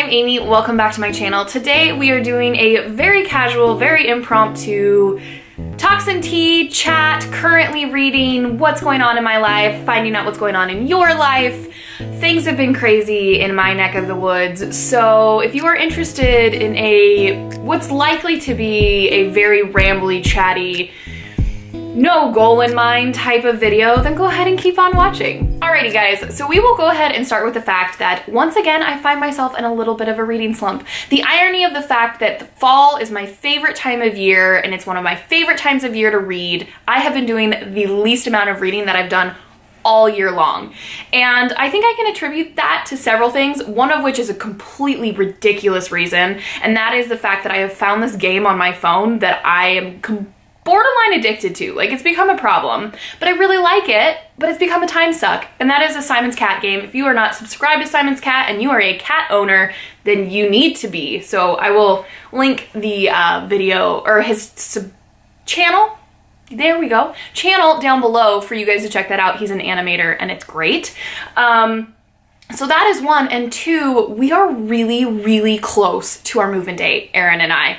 I'm Amy, welcome back to my channel. Today we are doing a very casual, very impromptu talks and tea chat, currently reading what's going on in my life, finding out what's going on in your life. Things have been crazy in my neck of the woods, so if you are interested in what's likely to be a very rambly, chatty, no goal in mind type of video, then go ahead and keep on watching. Alrighty guys, so we will go ahead and start with the fact that once again I find myself in a little bit of a reading slump. The irony of the fact that the fall is my favorite time of year and it's one of my favorite times of year to read. I have been doing the least amount of reading that I've done all year long. And I think I can attribute that to several things, one of which is a completely ridiculous reason, and that is the fact that I have found this game on my phone that I am borderline addicted to. Like, it's become a problem, but I really like it, but it's become a time suck, and that is a Simon's Cat game. If you are not subscribed to Simon's Cat and you are a cat owner, then you need to be. So I will link the video, or his channel, there we go, channel down below for you guys to check that out. He's an animator and it's great. So that is one, and two, we are really, really close to our move-in date, Aaron and I,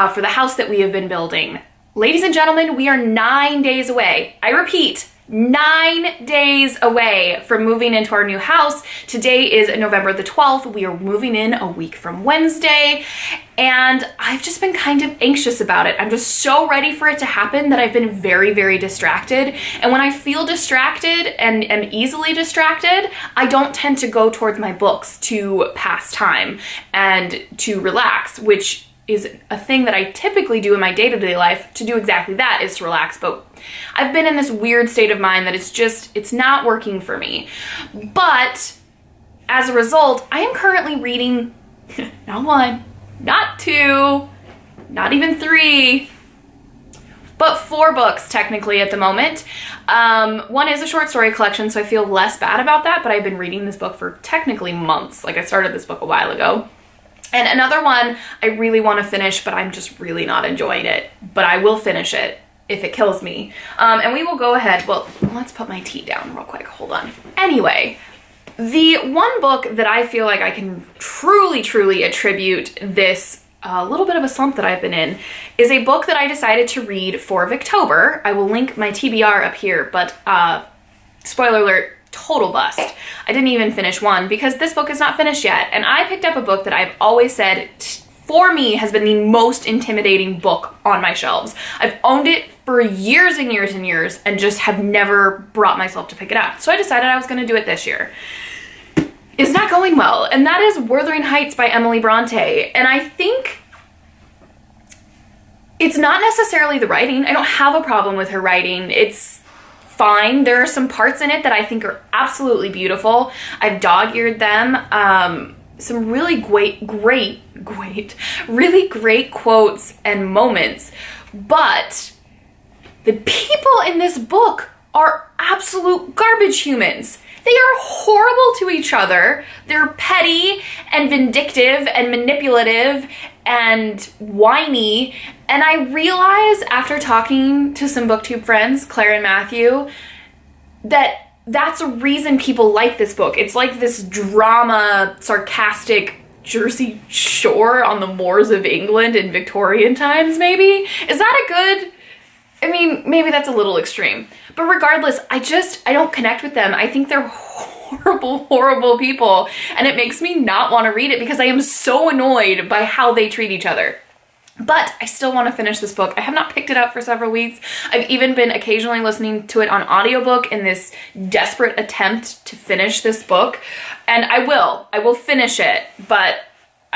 for the house that we have been building. Ladies and gentlemen, we are 9 days away. I repeat, 9 days away from moving into our new house. Today is November the 12th. We are moving in a week from Wednesday, and I've just been kind of anxious about it. I'm just so ready for it to happen that I've been very, very distracted. And when I feel distracted and am easily distracted, I don't tend to go towards my books to pass time and to relax, which is a thing that I typically do in my day-to-day life to do exactly that, is to relax. But I've been in this weird state of mind that it's not working for me. But as a result, I am currently reading not one, not two, not even three, but 4 books technically at the moment. One is a short story collection, so I feel less bad about that, but I've been reading this book for technically months. Like, I started this book a while ago. And another one I really want to finish, but I'm just really not enjoying it. But I will finish it if it kills me. And we will go ahead, well, let's put my tea down real quick, hold on. Anyway, the one book that I feel like I can truly, truly attribute this little bit of a slump that I've been in is a book that I decided to read for Victober. I will link my TBR up here, but spoiler alert, total bust. I didn't even finish one because this book is not finished yet. And I picked up a book that I've always said, for me, has been the most intimidating book on my shelves. I've owned it for years and years and years and just have never brought myself to pick it up. So I decided I was going to do it this year. It's not going well, and that is Wuthering Heights by Emily Bronte. And I think it's not necessarily the writing. I don't have a problem with her writing. It's fine. There are some parts in it that I think are absolutely beautiful. I've dog-eared them. Some really really great quotes and moments. But the people in this book are absolute garbage humans. They are horrible to each other. They're petty and vindictive and manipulative and whiny. And I realize after talking to some booktube friends, Claire and Matthew, that that's a reason people like this book. It's like this drama, sarcastic Jersey Shore on the moors of England in Victorian times, maybe? Is that a good... I mean, maybe that's a little extreme. But regardless, I don't connect with them. I think they're horrible, horrible people. And it makes me not want to read it because I am so annoyed by how they treat each other. But I still want to finish this book. I have not picked it up for several weeks. I've even been occasionally listening to it on audiobook in this desperate attempt to finish this book. And I will finish it, but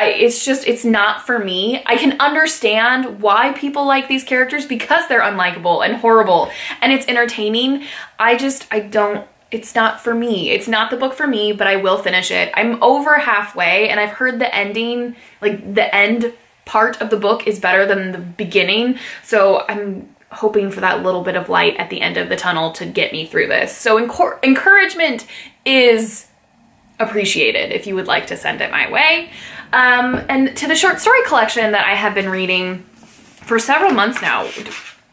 it's not for me. I can understand why people like these characters because they're unlikable and horrible and it's entertaining. It's not for me. It's not the book for me, but I will finish it. I'm over halfway and I've heard the ending, like the end part of the book is better than the beginning. So I'm hoping for that little bit of light at the end of the tunnel to get me through this. So encouragement is appreciated if you would like to send it my way. And to the short story collection that I have been reading for several months now.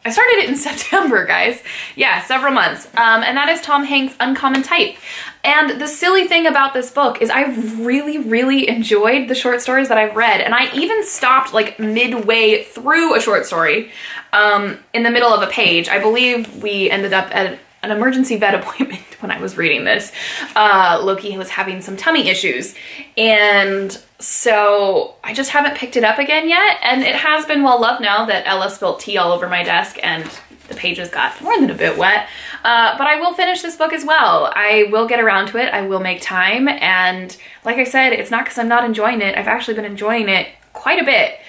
I started it in September, guys. Yeah, several months. And that is Tom Hanks' Uncommon Type. And the silly thing about this book is I really, really enjoyed the short stories that I've read. And I even stopped like midway through a short story in the middle of a page. I believe we ended up at an emergency vet appointment when I was reading this. Loki was having some tummy issues. And so I just haven't picked it up again yet. And it has been well loved now that Ella spilt tea all over my desk and the pages got more than a bit wet. But I will finish this book as well. I will get around to it. I will make time. And like I said, it's not because I'm not enjoying it. I've actually been enjoying it quite a bit.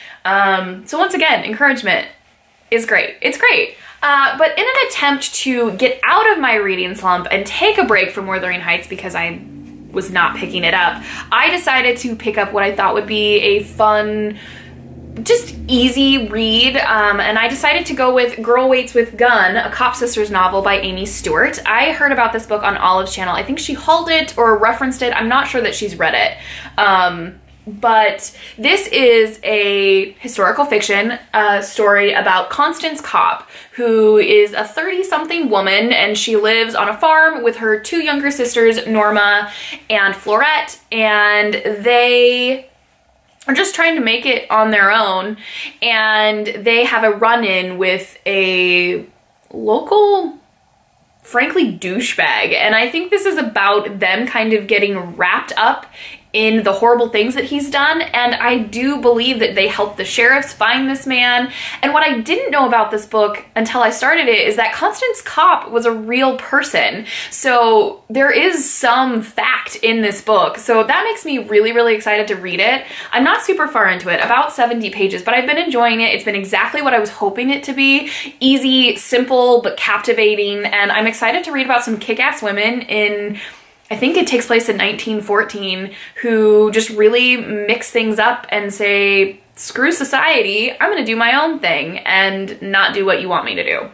So once again, encouragement is great. It's great. But in an attempt to get out of my reading slump and take a break from Wuthering Heights because I was not picking it up, I decided to pick up what I thought would be a fun, just easy read, and I decided to go with Girl Waits with Gun, a Cop Sisters novel by Amy Stewart. I heard about this book on Olive's channel. I think she hauled it or referenced it. I'm not sure that she's read it. But this is a historical fiction story about Constance Kopp, who is a 30-something woman, and she lives on a farm with her two younger sisters, Norma and Florette, and they are just trying to make it on their own, and they have a run-in with a local, frankly, douchebag. And I think this is about them kind of getting wrapped up in the horrible things that he's done, and I do believe that they helped the sheriffs find this man. And what I didn't know about this book until I started it is that Constance Kopp was a real person. So there is some fact in this book. So that makes me really, really excited to read it. I'm not super far into it, about 70 pages, but I've been enjoying it. It's been exactly what I was hoping it to be. Easy, simple, but captivating. And I'm excited to read about some kick-ass women in, I think it takes place in 1914, who just really mix things up and say, screw society, I'm gonna do my own thing and not do what you want me to do.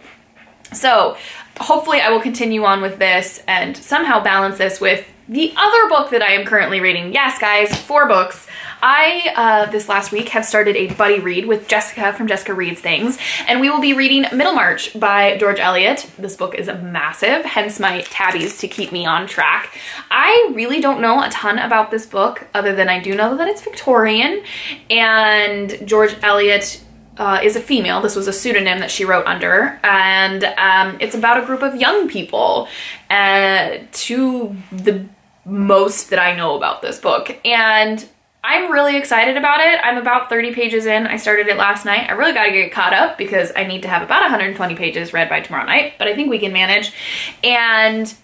So hopefully I will continue on with this and somehow balance this with the other book that I am currently reading. Yes, guys, 4 books. I, this last week, have started a buddy read with Jessica from Jessica Reads Things, and we will be reading Middlemarch by George Eliot. This book is massive, hence my tabbies to keep me on track. I really don't know a ton about this book, other than I do know that it's Victorian, and George Eliot is a female. This was a pseudonym that she wrote under, and it's about a group of young people, to the most that I know about this book, and I'm really excited about it. I'm about 30 pages in. I started it last night. I really gotta get caught up because I need to have about 120 pages read by tomorrow night, but I think we can manage. And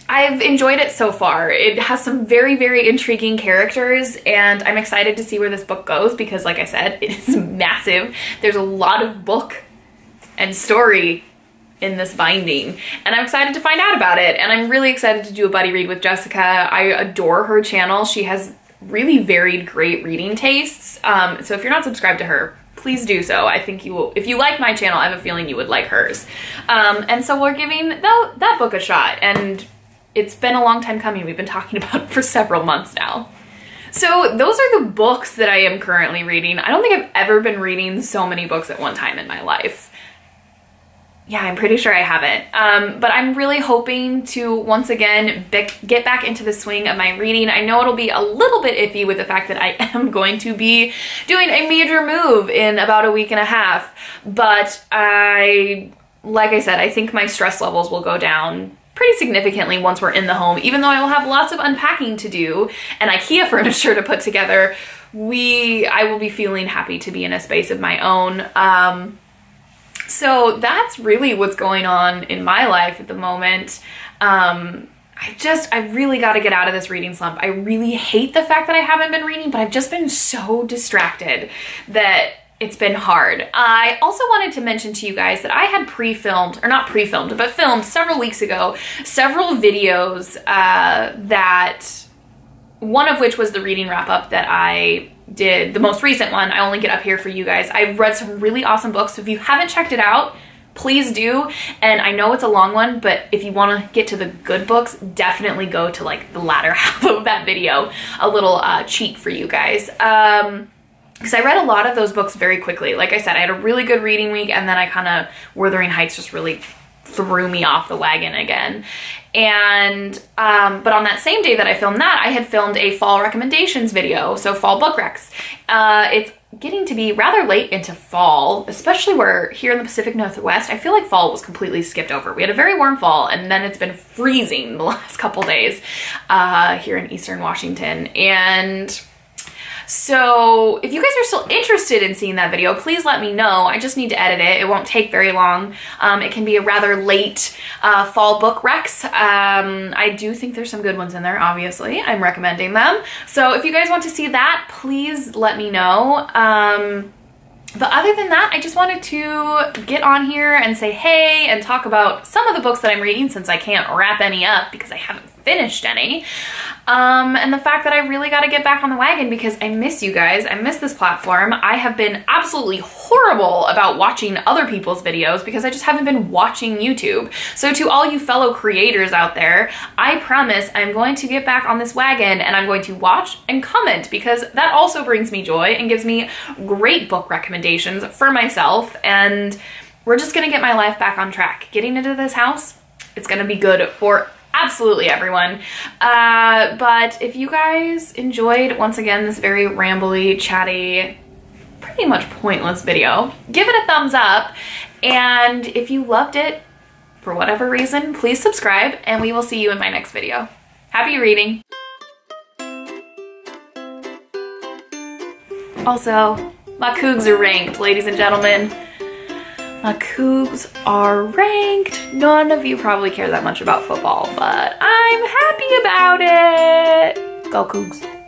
I've enjoyed it so far. It has some very, very intriguing characters, and I'm excited to see where this book goes because, like I said, it is massive. There's a lot of book and story in this binding, and I'm excited to find out about it. And I'm really excited to do a buddy read with Jessica. I adore her channel. She has really varied, great reading tastes. So if you're not subscribed to her, please do so. I think you will. If you like my channel, I have a feeling you would like hers. And so we're giving that book a shot, and it's been a long time coming. We've been talking about it for several months now. So those are the books that I am currently reading. I don't think I've ever been reading so many books at one time in my life. Yeah, I'm pretty sure I haven't. But I'm really hoping to, once again, get back into the swing of my reading. I know it'll be a little bit iffy with the fact that I am going to be doing a major move in about a week and a half. But like I said, I think my stress levels will go down pretty significantly once we're in the home. Even though I will have lots of unpacking to do and IKEA furniture to put together, I will be feeling happy to be in a space of my own. So that's really what's going on in my life at the moment. I really got to get out of this reading slump. I really hate the fact that I haven't been reading, but I've just been so distracted that it's been hard. I also wanted to mention to you guys that I had pre-filmed, or not pre-filmed, but filmed several weeks ago, several videos that, one of which was the reading wrap-up that I did, the most recent one. I only get up here for you guys. I've read some really awesome books, so if you haven't checked it out, please do. And I know it's a long one, but if you want to get to the good books, definitely go to like the latter half of that video. A little cheat for you guys. because I read a lot of those books very quickly. Like I said, I had a really good reading week, and then I kind of, Wuthering Heights just really threw me off the wagon again. And but on that same day that I filmed that, I had filmed a fall recommendations video, so fall book recs. It's getting to be rather late into fall, especially where here in the Pacific Northwest, I feel like fall was completely skipped over. We had a very warm fall, and then it's been freezing the last couple days here in Eastern Washington. And so if you guys are still interested in seeing that video, please let me know. I just need to edit it. It won't take very long. It can be a rather late fall book recs. I do think there's some good ones in there, obviously. I'm recommending them. So if you guys want to see that, please let me know. But other than that, I just wanted to get on here and say hey and talk about some of the books that I'm reading, since I can't wrap any up because I haven't finished any. And the fact that I really got to get back on the wagon because I miss you guys. I miss this platform. I have been absolutely horrible about watching other people's videos because I just haven't been watching YouTube. So to all you fellow creators out there, I promise I'm going to get back on this wagon, and I'm going to watch and comment, because that also brings me joy and gives me great book recommendations for myself. And we're just going to get my life back on track. Getting into this house, it's going to be good for absolutely everyone. But if you guys enjoyed, once again, this very rambly, chatty, pretty much pointless video, give it a thumbs up. And if you loved it for whatever reason, please subscribe, and we will see you in my next video. Happy reading. Also, my Cougs are ranked, ladies and gentlemen. My Cougs are ranked. None of you probably care that much about football, but I'm happy about it. Go Cougs.